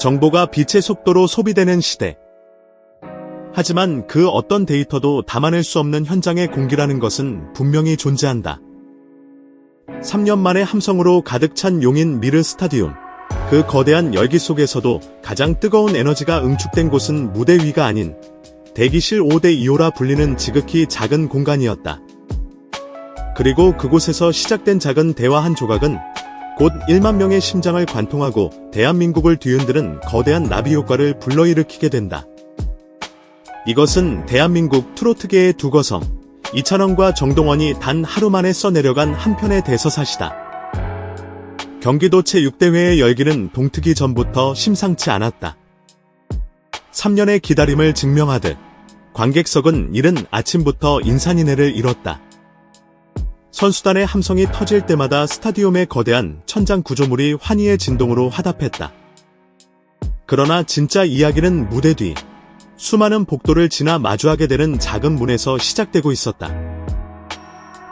정보가 빛의 속도로 소비되는 시대. 하지만 그 어떤 데이터도 담아낼 수 없는 현장의 공기라는 것은 분명히 존재한다. 3년 만에 함성으로 가득 찬 용인 미르 스타디움. 그 거대한 열기 속에서도 가장 뜨거운 에너지가 응축된 곳은 무대 위가 아닌 대기실 5대2호라 불리는 지극히 작은 공간이었다. 그리고 그곳에서 시작된 작은 대화 한 조각은 곧 1만 명의 심장을 관통하고 대한민국을 뒤흔드는 거대한 나비 효과를 불러일으키게 된다. 이것은 대한민국 트로트계의 두 거성, 이찬원과 정동원이 단 하루 만에 써내려간 한 편의 대서사시다. 경기도 제6대회의 열기는 동트기 전부터 심상치 않았다. 3년의 기다림을 증명하듯 관객석은 이른 아침부터 인산인해를 이뤘다. 선수단의 함성이 터질 때마다 스타디움의 거대한 천장 구조물이 환희의 진동으로 화답했다. 그러나 진짜 이야기는 무대 뒤 수많은 복도를 지나 마주하게 되는 작은 문에서 시작되고 있었다.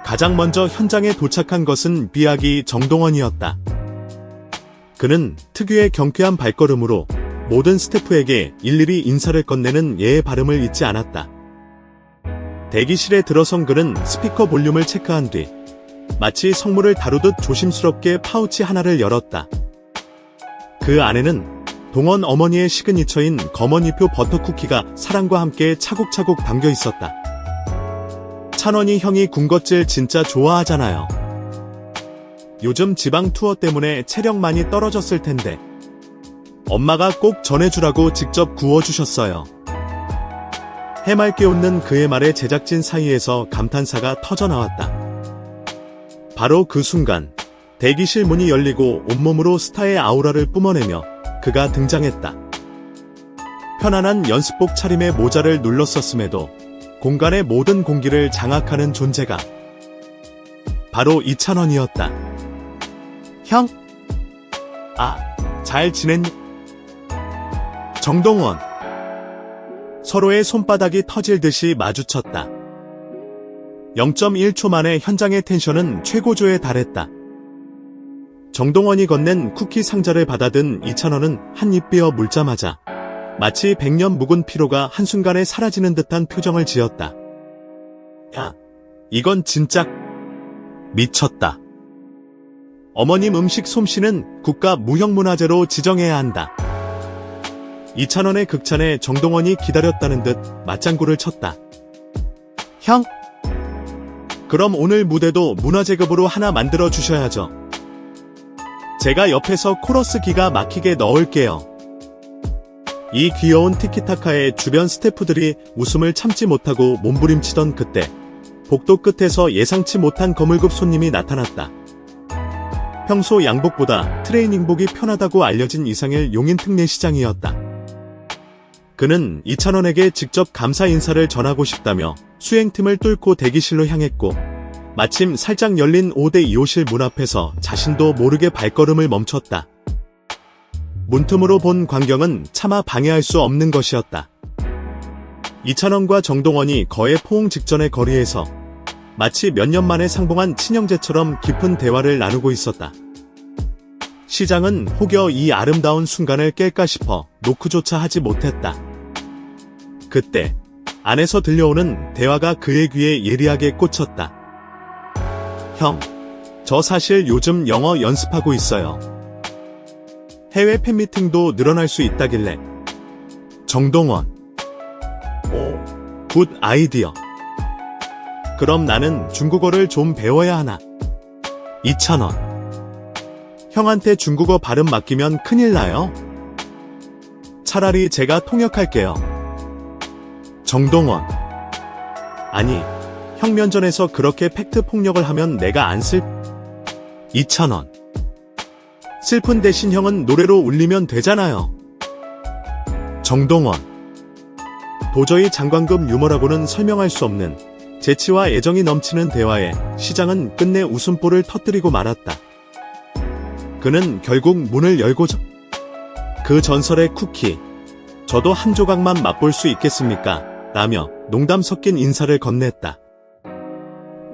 가장 먼저 현장에 도착한 것은 비아기 정동원이었다. 그는 특유의 경쾌한 발걸음으로 모든 스태프에게 일일이 인사를 건네는 예의 발음을 잊지 않았다. 대기실에 들어선 그는 스피커 볼륨을 체크한 뒤 마치 성물을 다루듯 조심스럽게 파우치 하나를 열었다. 그 안에는 동원 어머니의 시그니처인 검은이표 버터쿠키가 사랑과 함께 차곡차곡 담겨 있었다. 찬원이 형이 군것질 진짜 좋아하잖아요. 요즘 지방 투어 때문에 체력 많이 떨어졌을 텐데 엄마가 꼭 전해주라고 직접 구워주셨어요. 해맑게 웃는 그의 말에 제작진 사이에서 감탄사가 터져나왔다. 바로 그 순간 대기실 문이 열리고 온몸으로 스타의 아우라를 뿜어내며 그가 등장했다. 편안한 연습복 차림에 모자를 눌렀었음에도 공간의 모든 공기를 장악하는 존재가 바로 이찬원이었다. 형? 잘 지냈니? 정동원. 서로의 손바닥이 터질 듯이 마주쳤다. 0.1초 만에 현장의 텐션은 최고조에 달했다. 정동원이 건넨 쿠키 상자를 받아든 이찬원은 한 입 베어 물자마자 마치 100년 묵은 피로가 한순간에 사라지는 듯한 표정을 지었다. 야, 이건 진짜 미쳤다. 어머님 음식 솜씨는 국가 무형문화재로 지정해야 한다. 이찬원의 극찬에 정동원이 기다렸다는 듯 맞장구를 쳤다. 형? 그럼 오늘 무대도 문화재급으로 하나 만들어 주셔야죠. 제가 옆에서 코러스 기가 막히게 넣을게요. 이 귀여운 티키타카에 주변 스태프들이 웃음을 참지 못하고 몸부림치던 그때 복도 끝에서 예상치 못한 거물급 손님이 나타났다. 평소 양복보다 트레이닝복이 편하다고 알려진 이상일 용인 특례시장이었다. 그는 이찬원에게 직접 감사 인사를 전하고 싶다며 수행팀을 뚫고 대기실로 향했고 마침 살짝 열린 5대2호실 문 앞에서 자신도 모르게 발걸음을 멈췄다. 문틈으로 본 광경은 차마 방해할 수 없는 것이었다. 이찬원과 정동원이 거의 포옹 직전의 거리에서 마치 몇 년 만에 상봉한 친형제처럼 깊은 대화를 나누고 있었다. 시장은 혹여 이 아름다운 순간을 깰까 싶어 노크조차 하지 못했다. 그때 안에서 들려오는 대화가 그의 귀에 예리하게 꽂혔다. 형, 저 사실 요즘 영어 연습하고 있어요. 해외 팬미팅도 늘어날 수 있다길래. 정동원. 오, 굿 아이디어. 그럼 나는 중국어를 좀 배워야 하나? 이찬원. 형한테 중국어 발음 맡기면 큰일 나요? 차라리 제가 통역할게요. 정동원. 아니, 형 면전에서 그렇게 팩트 폭력을 하면 내가 안 이찬원. 슬픈 대신 형은 노래로 울리면 되잖아요. 정동원. 도저히 장관급 유머라고는 설명할 수 없는 재치와 애정이 넘치는 대화에 시장은 끝내 웃음보를 터뜨리고 말았다. 그는 결국 문을 열고 그 전설의 쿠키, 저도 한 조각만 맛볼 수 있겠습니까? 라며 농담 섞인 인사를 건넸다.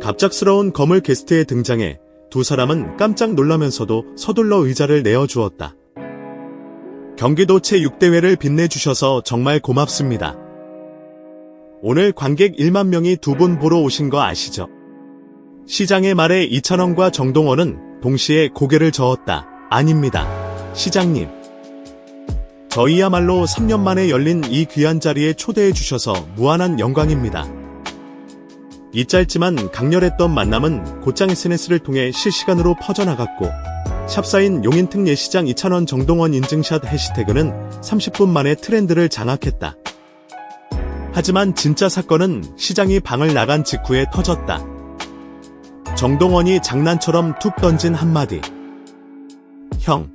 갑작스러운 거물 게스트의 등장에 두 사람은 깜짝 놀라면서도 서둘러 의자를 내어주었다. 경기도 체6대회를 빛내주셔서 정말 고맙습니다. 오늘 관객 1만 명이 두 분 보러 오신 거 아시죠? 시장의 말에 이찬원과 정동원은 동시에 고개를 저었다. 아닙니다. 시장님. 저희야말로 3년 만에 열린 이 귀한 자리에 초대해 주셔서 무한한 영광입니다. 이 짧지만 강렬했던 만남은 곧장 SNS를 통해 실시간으로 퍼져나갔고 샵사인 용인특 예시장 이찬원 정동원 인증샷 해시태그는 30분 만에 트렌드를 장악했다. 하지만 진짜 사건은 시장이 방을 나간 직후에 터졌다. 정동원이 장난처럼 툭 던진 한마디. 형,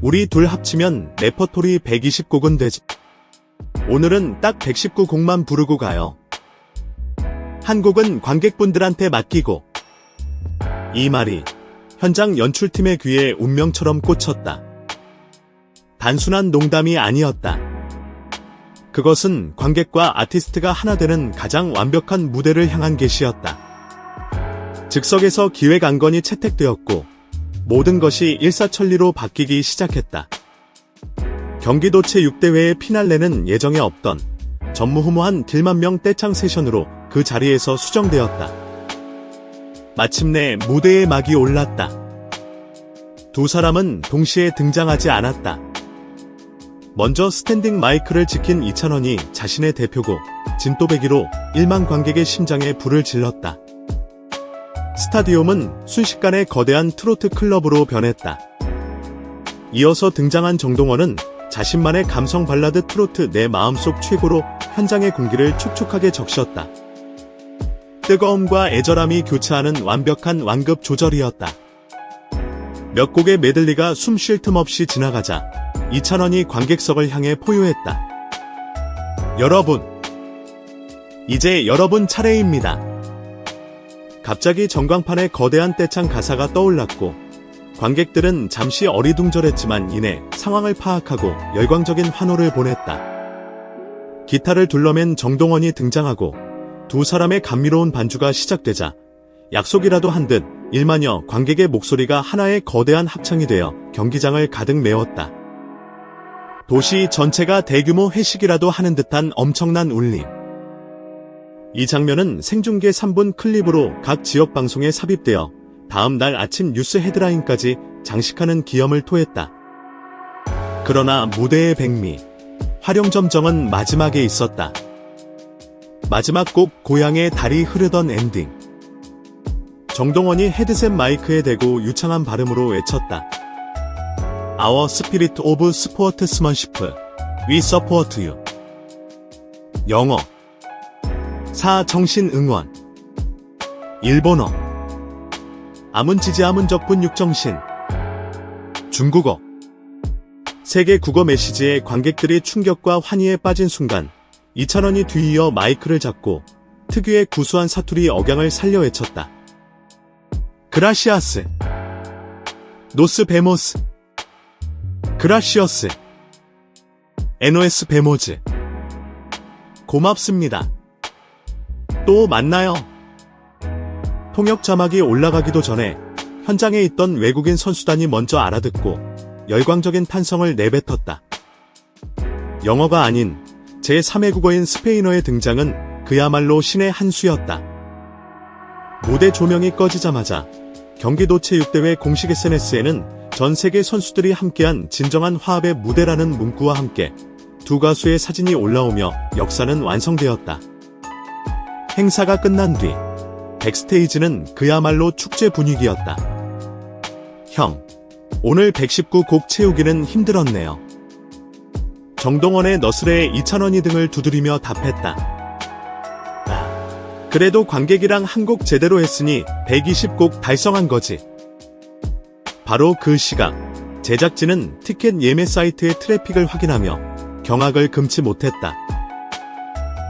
우리 둘 합치면 레퍼토리 120곡은 되지. 오늘은 딱 119곡만 부르고 가요. 한 곡은 관객분들한테 맡기고. 이 말이 현장 연출팀의 귀에 운명처럼 꽂혔다. 단순한 농담이 아니었다. 그것은 관객과 아티스트가 하나 되는 가장 완벽한 무대를 향한 계시였다. 즉석에서 기획 안건이 채택되었고 모든 것이 일사천리로 바뀌기 시작했다. 경기도 체6대회의 피날레는 예정에 없던 전무후무한 딜만명 떼창 세션으로 그 자리에서 수정되었다. 마침내 무대의 막이 올랐다. 두 사람은 동시에 등장하지 않았다. 먼저 스탠딩 마이크를 지킨 이찬원이 자신의 대표곡 진또배기로 1만 관객의 심장에 불을 질렀다. 스타디움은 순식간에 거대한 트로트 클럽으로 변했다. 이어서 등장한 정동원은 자신만의 감성 발라드 트로트 내 마음속 최고로 현장의 공기를 촉촉하게 적셨다. 뜨거움과 애절함이 교차하는 완벽한 완급 조절이었다. 몇 곡의 메들리가 숨 쉴 틈 없이 지나가자 이찬원이 관객석을 향해 포효했다. 여러분, 이제 여러분 차례입니다. 갑자기 전광판에 거대한 떼창 가사가 떠올랐고 관객들은 잠시 어리둥절했지만 이내 상황을 파악하고 열광적인 환호를 보냈다. 기타를 둘러맨 정동원이 등장하고 두 사람의 감미로운 반주가 시작되자 약속이라도 한 듯 1만여 관객의 목소리가 하나의 거대한 합창이 되어 경기장을 가득 메웠다. 도시 전체가 대규모 회식이라도 하는 듯한 엄청난 울림. 이 장면은 생중계 3분 클립으로 각 지역 방송에 삽입되어 다음 날 아침 뉴스 헤드라인까지 장식하는 기염을 토했다. 그러나 무대의 백미, 화룡점정은 마지막에 있었다. 마지막 곡 고향의 달이 흐르던 엔딩. 정동원이 헤드셋 마이크에 대고 유창한 발음으로 외쳤다. Our Spirit of Sportsmanship, We Support You. 영어. 정신 응원. 일본어. 아문지지 아문적분 육정신. 중국어. 세계 국어 메시지에 관객들이 충격과 환희에 빠진 순간 이찬원이 뒤이어 마이크를 잡고 특유의 구수한 사투리 억양을 살려 외쳤다. 그라시아스. 노스 베모스. 그라시어스. 에노에스 베모즈. 고맙습니다. 또 만나요. 통역 자막이 올라가기도 전에 현장에 있던 외국인 선수단이 먼저 알아듣고 열광적인 탄성을 내뱉었다. 영어가 아닌 제3의 국어인 스페인어의 등장은 그야말로 신의 한 수였다. 무대 조명이 꺼지자마자 경기도 체6대회 공식 SNS에는 전 세계 선수들이 함께한 진정한 화합의 무대라는 문구와 함께 두 가수의 사진이 올라오며 역사는 완성되었다. 행사가 끝난 뒤 백스테이지는 그야말로 축제 분위기였다. 형, 오늘 119곡 채우기는 힘들었네요. 정동원의 너스레에 이찬원이 등을 두드리며 답했다. 그래도 관객이랑 한 곡 제대로 했으니 120곡 달성한 거지. 바로 그 시각, 제작진은 티켓 예매 사이트의 트래픽을 확인하며 경악을 금치 못했다.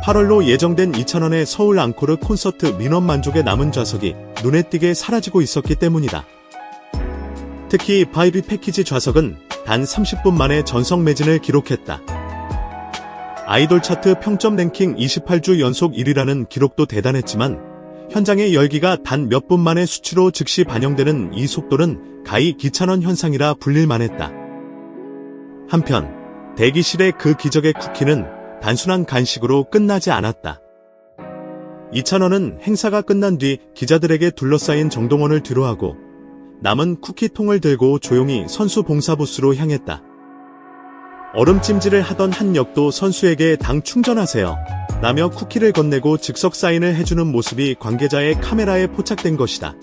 8월로 예정된 이찬원의 서울 앙코르 콘서트 민원 만족의 남은 좌석이 눈에 띄게 사라지고 있었기 때문이다. 특히 바이비 패키지 좌석은 단 30분 만에 전석 매진을 기록했다. 아이돌 차트 평점 랭킹 28주 연속 1위라는 기록도 대단했지만 현장의 열기가 단 몇 분 만에 수치로 즉시 반영되는 이 속도는 가히 기찬원 현상이라 불릴만했다. 한편 대기실의 그 기적의 쿠키는 단순한 간식으로 끝나지 않았다. 이찬원은 행사가 끝난 뒤 기자들에게 둘러싸인 정동원을 뒤로하고 남은 쿠키통을 들고 조용히 선수 봉사부스로 향했다. 얼음찜질을 하던 한 역도 선수에게 당 충전하세요 라며 쿠키를 건네고 즉석 사인을 해주는 모습이 관계자의 카메라에 포착된 것이다.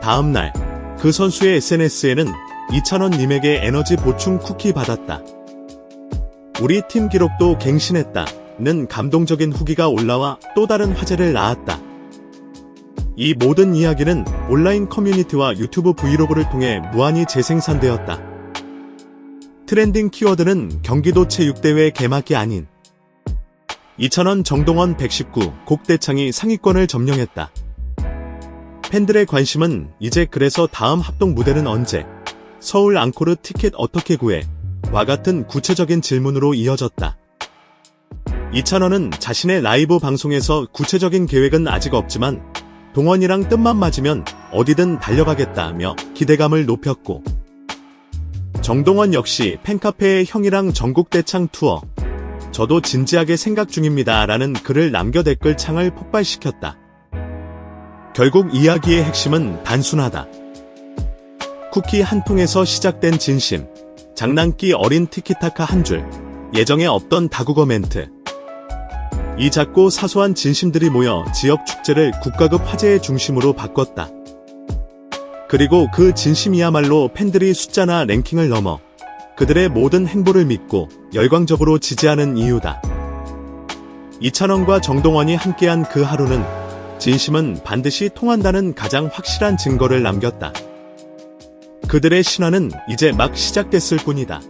다음 날 그 선수의 SNS에는 이찬원님에게 에너지 보충 쿠키 받았다. 우리 팀 기록도 갱신했다 는 감동적인 후기가 올라와 또 다른 화제를 낳았다. 이 모든 이야기는 온라인 커뮤니티와 유튜브 브이로그를 통해 무한히 재생산되었다. 트렌딩 키워드는 경기도 체육대회 개막이 아닌 이찬원 정동원 119 곡대창이 상위권을 점령했다. 팬들의 관심은 이제 그래서 다음 합동 무대는 언제? 서울 앙코르 티켓 어떻게 구해? 와 같은 구체적인 질문으로 이어졌다. 이찬원은 자신의 라이브 방송에서 구체적인 계획은 아직 없지만 동원이랑 뜻만 맞으면 어디든 달려가겠다며 기대감을 높였고 정동원 역시 팬카페에 형이랑 전국 대창 투어 저도 진지하게 생각 중입니다 라는 글을 남겨 댓글창을 폭발시켰다. 결국 이야기의 핵심은 단순하다. 쿠키 한 통에서 시작된 진심, 장난기 어린 티키타카 한 줄, 예정에 없던 다국어 멘트. 이 작고 사소한 진심들이 모여 지역 축제를 국가급 화제의 중심으로 바꿨다. 그리고 그 진심이야말로 팬들이 숫자나 랭킹을 넘어 그들의 모든 행보를 믿고 열광적으로 지지하는 이유다. 이찬원과 정동원이 함께한 그 하루는 진심은 반드시 통한다는 가장 확실한 증거를 남겼다. 그들의 신화는 이제 막 시작됐을 뿐이다.